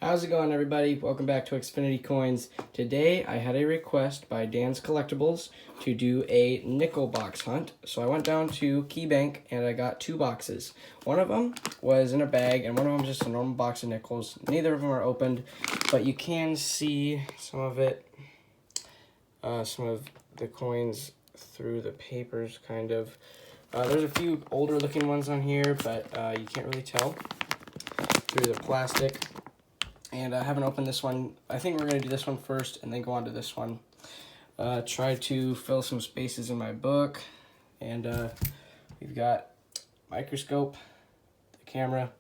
How's it going, everybody? Welcome back to Xfinity Coins. Today I had a request by Dan's Collectibles to do a nickel box hunt. So I went down to KeyBank and I got two boxes. One of them was in a bag and one of them was just a normal box of nickels. Neither of them are opened, but you can see some of it, some of the coins through the papers, kind of. There's a few older looking ones on here, but you can't really tell through the plastic. And I haven't opened this one. I think we're going to do this one first and then go on to this one. Try to fill some spaces in my book. And we've got microscope, the camera,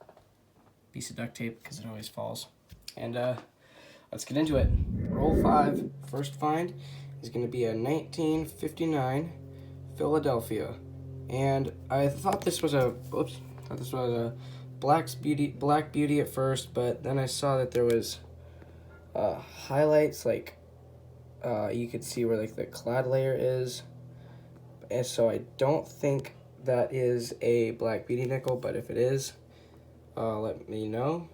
piece of duct tape because it always falls. And let's get into it. Roll 5, first find is going to be a 1959 Philadelphia. And I thought this was a, Black Beauty at first, but then I saw that there was highlights, like you could see where like the clad layer is, and so I don't think that is a Black Beauty nickel, but if it is, let me know.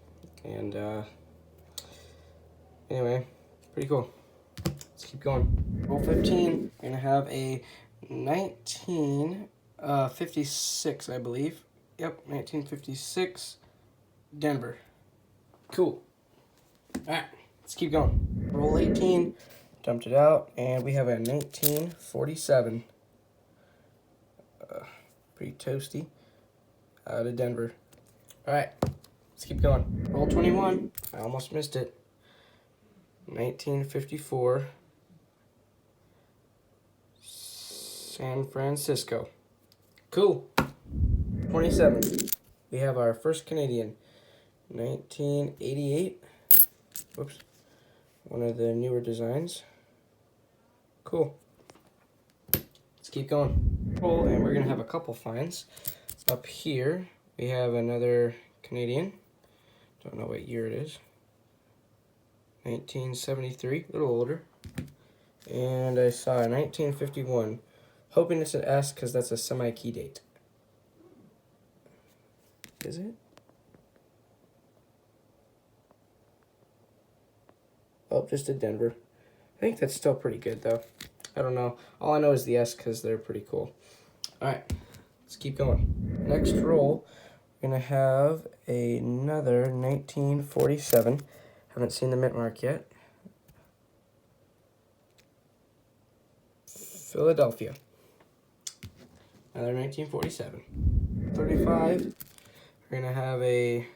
And anyway, pretty cool. Let's keep going. Roll 15, we're gonna have a 1956, I believe. Yep, 1956, Denver. Cool. Alright, let's keep going. Roll 18, dumped it out, and we have a 1947. Pretty toasty. Out of Denver. Alright, let's keep going. Roll 21, I almost missed it. 1954, San Francisco. Cool. 27. We have our first Canadian. 1988. Whoops. One of the newer designs. Cool. Let's keep going. Cool, and we're going to have a couple finds. Up here, we have another Canadian. Don't know what year it is. 1973. A little older. And I saw a 1951. Hoping it's an S because that's a semi-key date. Is it? Oh, just a Denver. I think that's still pretty good, though. I don't know. All I know is the S because they're pretty cool. Alright, let's keep going. Next roll, we're going to have another 1947. Haven't seen the mint mark yet. Philadelphia. Another 1947. 35. We're going to have a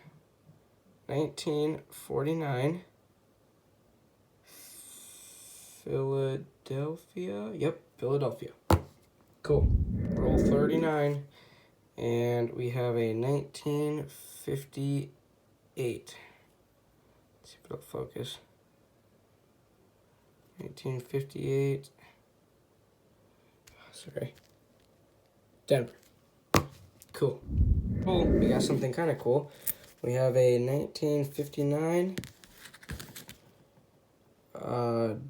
1949 Philadelphia. Yep, Philadelphia. Cool. Roll 39. And we have a 1958. Let's see if it'll focus. 1958. Sorry. Denver. Cool. Cool. We got something kind of cool. We have a 1959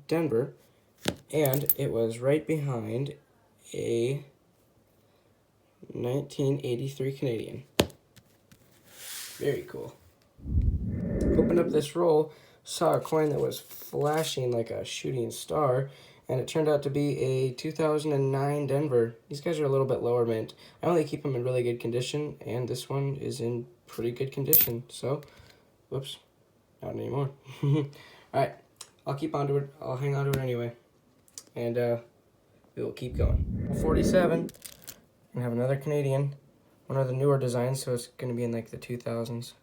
Denver, and it was right behind a 1983 Canadian. Very cool. Opened up this roll, saw a coin that was flashing like a shooting star, and it turned out to be a 2009 Denver. These guys are a little bit lower mint. I only keep them in really good condition, and this one is in pretty good condition. So, whoops, not anymore. Alright, I'll keep on to it. I'll hang on to it anyway. And we will keep going. 47, and have another Canadian. One of the newer designs, so it's going to be in like the 2000s.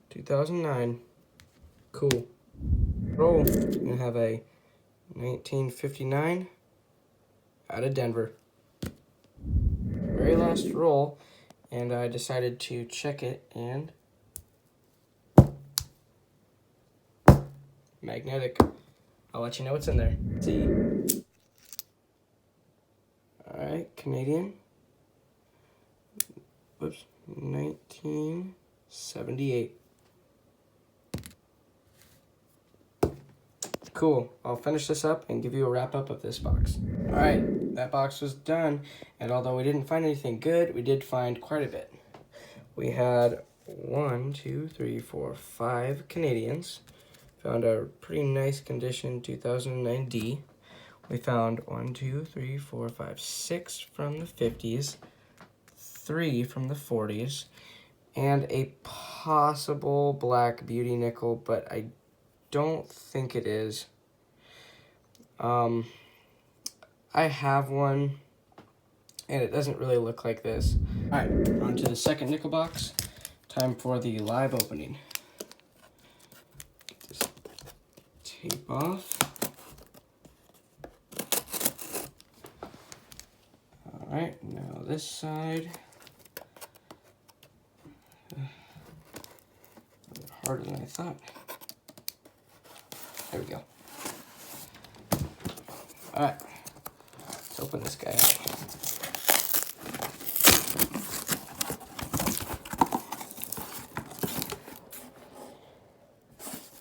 2009. Cool. Roll. We're going to have a 1959 out of Denver. Very last roll, and I decided to check it, and magnetic. I'll let you know what's in there. See? Alright, Canadian. Whoops. 1978. Cool. I'll finish this up and give you a wrap up of this box. Alright, that box was done, and although we didn't find anything good, we did find quite a bit. We had 1, 2, 3, 4, 5 Canadians. Found a pretty nice condition 2009D. We found 1, 2, 3, 4, 5, 6 from the 50s, 3 from the 40s, and a possible black beauty nickel, but I don't think it is. I have one, and it doesn't really look like this. All right, on to the second nickel box. Time for the live opening. Get this tape off. All right, now this side. A bit harder than I thought. There we go. All right, let's open this guy up.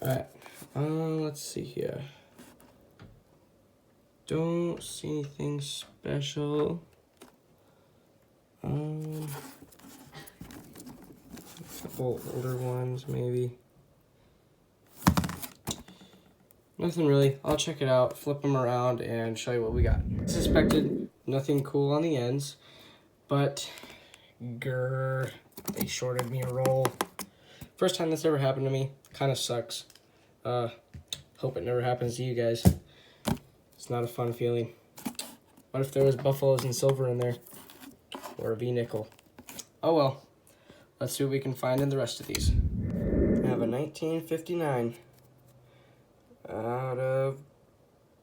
All right, let's see here. Don't see anything special. A couple older ones, maybe. Nothing really. I'll check it out, flip them around, and show you what we got. Suspected nothing cool on the ends, but grr, they shorted me a roll. First time this ever happened to me. Kind of sucks. Hope it never happens to you guys. It's not a fun feeling. What if there was buffaloes and silver in there? Or a V-nickel? Oh well. Let's see what we can find in the rest of these. I have a 1959 out of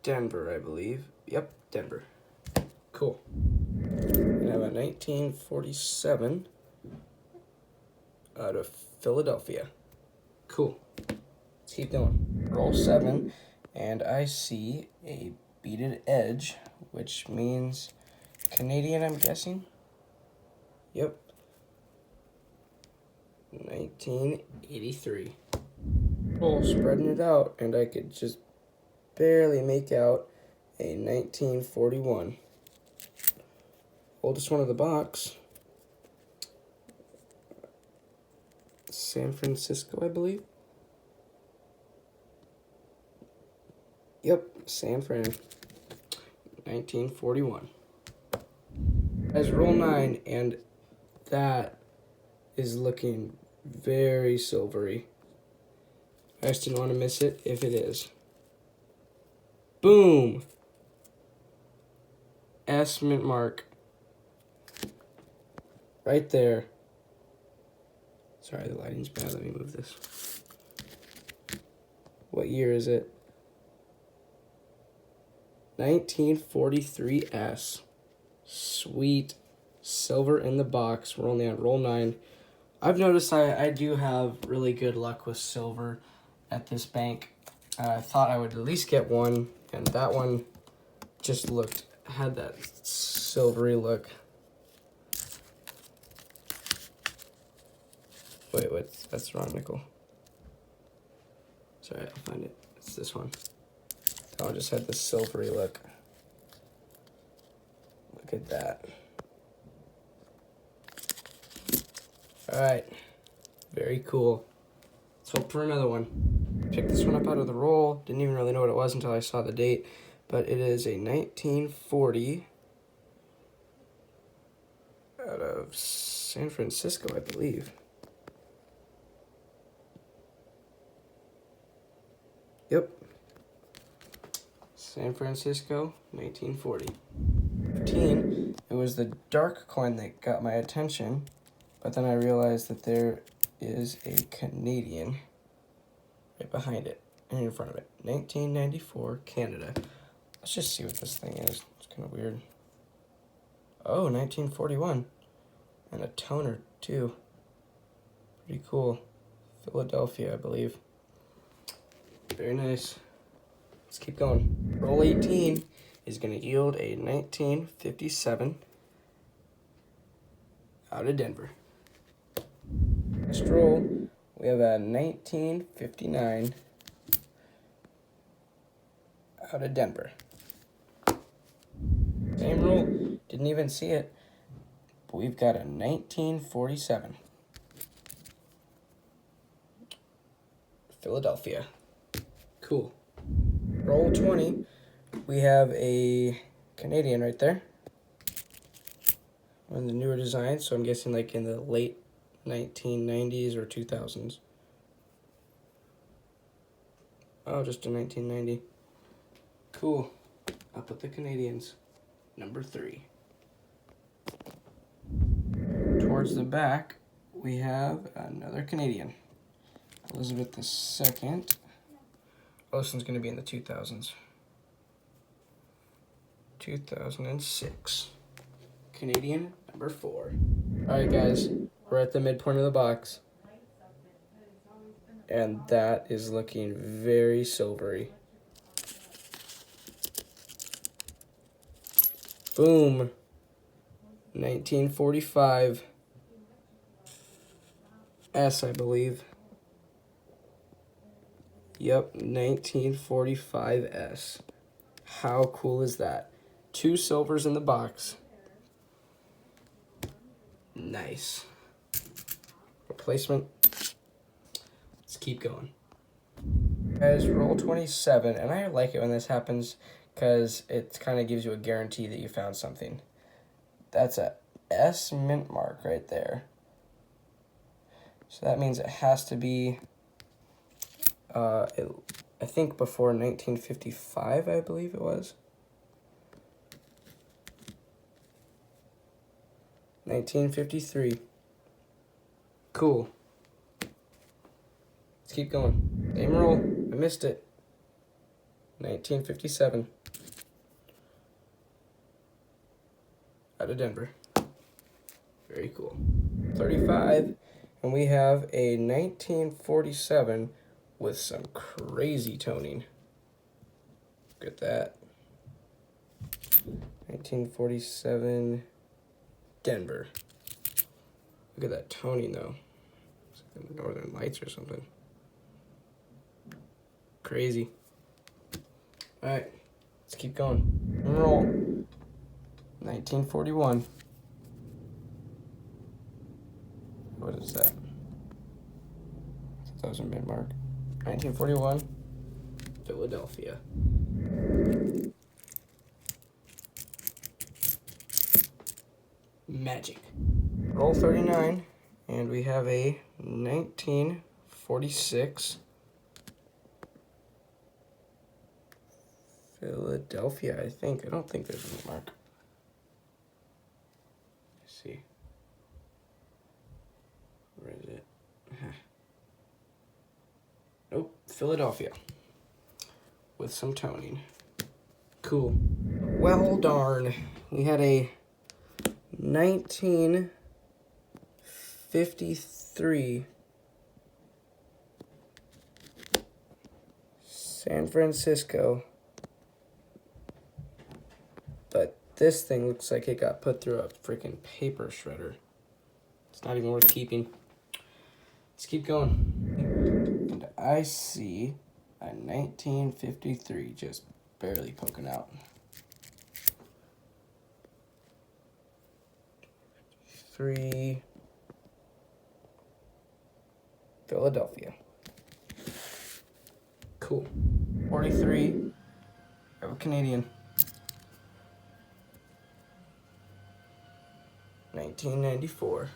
Denver, I believe. Yep, Denver. Cool. I have a 1947 out of Philadelphia. Cool. Let's keep going. Roll 7, and I see a beaded edge, which means Canadian, I'm guessing. Yep. 1983. Roll, spreading it out, and I could just barely make out a 1941. Oldest one of the box. San Francisco, I believe. Yep, San Fran. 1941. As roll 9, and that is looking very silvery. I just didn't want to miss it if it is. Boom! S mint mark. Right there. Sorry, the lighting's bad. Let me move this. What year is it? 1943S. Sweet. Silver in the box. We're only on roll 9. I've noticed I do have really good luck with silver at this bank. I thought I would at least get one, and that one just had that silvery look. Wait, that's the wrong nickel. Sorry, I'll find it. It's this one. That one just had this silvery look. Look at that. Alright. Very cool. Let's hope for another one. Picked this one up out of the roll. Didn't even really know what it was until I saw the date. But it is a 1940 out of San Francisco, I believe. Yep. San Francisco, 1940. 15, it was the dark coin that got my attention, but then I realized that there is a Canadian right behind it and in front of it. 1994, Canada. Let's just see what this thing is. It's kind of weird. Oh, 1941. And a toner, too. Pretty cool. Philadelphia, I believe. Very nice. Let's keep going. Roll 18 is going to yield a 1957 out of Denver. Next roll, we have a 1959 out of Denver. Same roll, didn't even see it, but we've got a 1947. Philadelphia. Cool. Roll 20. We have a Canadian right there. One of the newer designs, so I'm guessing like in the late 1990s or 2000s. Oh, just a 1990. Cool. I'll put the Canadians. Number 3. Towards the back, we have another Canadian. Elizabeth II. Oh, this one's going to be in the 2000s. 2006. Canadian, number 4. Alright guys, we're at the midpoint of the box. And that is looking very silvery. Boom. 1945 S, I believe. Yep, 1945 S. How cool is that? 2 silvers in the box. Nice. Replacement. Let's keep going. Guys, roll 27, and I like it when this happens because it kind of gives you a guarantee that you found something. That's a S mint mark right there. So that means it has to be, I think before 1955, I believe it was. 1953. Cool. Let's keep going. Same roll. I missed it. 1957. Out of Denver. Very cool. 35. And we have a 1947 with some crazy toning. Look at that. 1947 Denver. Look at that toning though. It's like the Northern Lights or something. Crazy. Alright, let's keep going. Roll. 1941. What is that? That was a mid mark. 1941. Philadelphia. Magic. Roll 39, and we have a 1946 Philadelphia, I think. I don't think there's a mark. Let's see. Where is it? Nope, Philadelphia. With some toning. Cool. Well, darn. We had a 1953 San Francisco, but this thing looks like it got put through a freaking paper shredder. It's not even worth keeping. Let's keep going. And I see a 1953 just barely poking out. 3 Philadelphia. Cool. 43. I have a Canadian. 1994.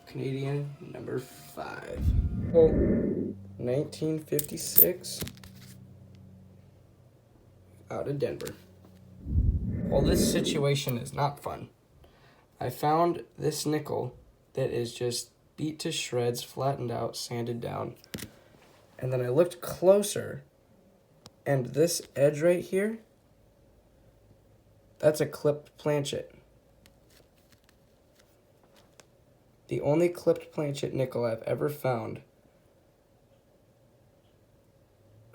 Canadian number 5. Well, 1956. Out of Denver. Well, this situation is not fun. I found this nickel that is just beat to shreds, flattened out, sanded down. And then I looked closer, and this edge right here, that's a clipped planchet. The only clipped planchet nickel I've ever found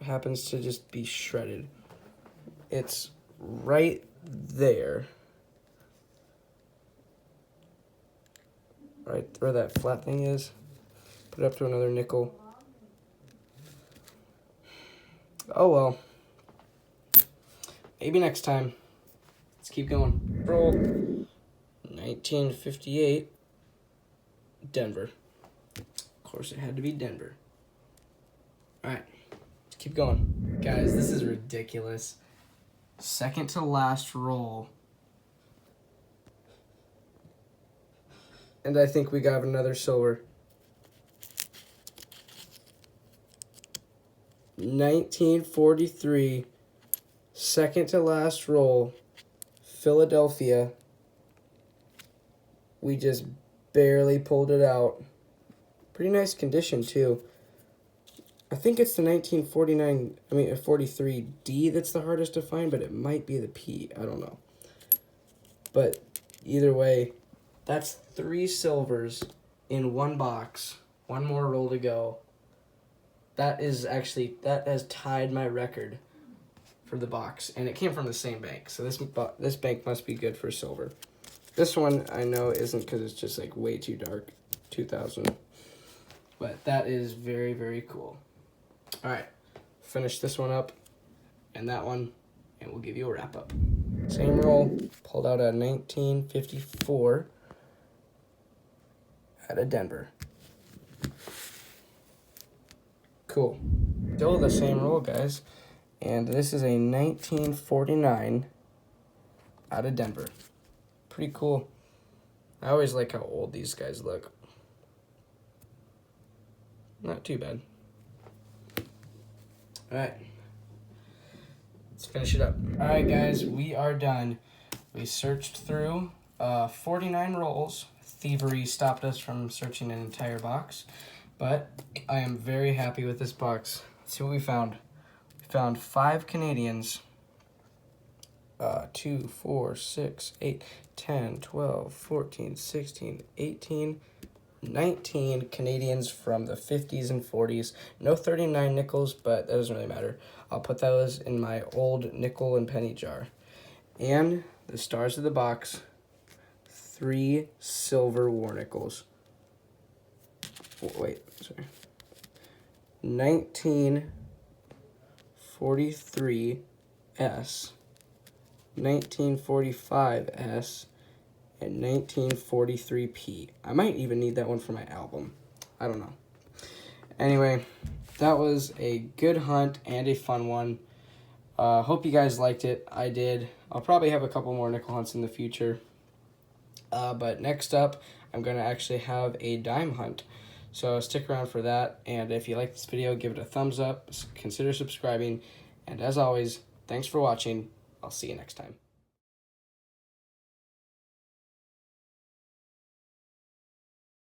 happens to just be shredded. It's right there. Right where that flat thing is. Put it up to another nickel. Oh well. Maybe next time. Let's keep going. Roll. 1958. Denver. Of course it had to be Denver. All right, let's keep going. Guys, this is ridiculous. Second to last roll. And I think we got another silver. 1943, second to last roll, Philadelphia. We just barely pulled it out. Pretty nice condition too. I think it's the 43D that's the hardest to find, but it might be the P. I don't know. But either way, that's 3 silvers in one box. One more roll to go. That has tied my record for the box, and it came from the same bank. So this bank must be good for silver. This one I know isn't because it's just like way too dark, 2000. But that is very, very cool. All right, finish this one up and that one, and we'll give you a wrap up. Same roll, pulled out a 1954 out of Denver. Cool. Still the same roll, guys. And this is a 1949 out of Denver. Pretty cool. I always like how old these guys look. Not too bad. Alright. Let's finish it up. Alright, guys, we are done. We searched through 49 rolls. Thievery stopped us from searching an entire box. But I am very happy with this box. Let's see what we found. We found 5 Canadians. 2, 4, 6, 8, 10, 12, 14, 16, 18, 19 Canadians from the 50s and 40s. No 39 nickels, but that doesn't really matter. I'll put those in my old nickel and penny jar. And the stars of the box, 3 silver war nickels. Wait, sorry. 1943S, 1945S, and 1943P. I might even need that one for my album. I don't know. Anyway, that was a good hunt and a fun one. Hope you guys liked it. I did. I'll probably have a couple more nickel hunts in the future. But next up, I'm going to actually have a dime hunt. So stick around for that, and if you like this video, give it a thumbs up, consider subscribing, and as always, thanks for watching. I'll see you next time.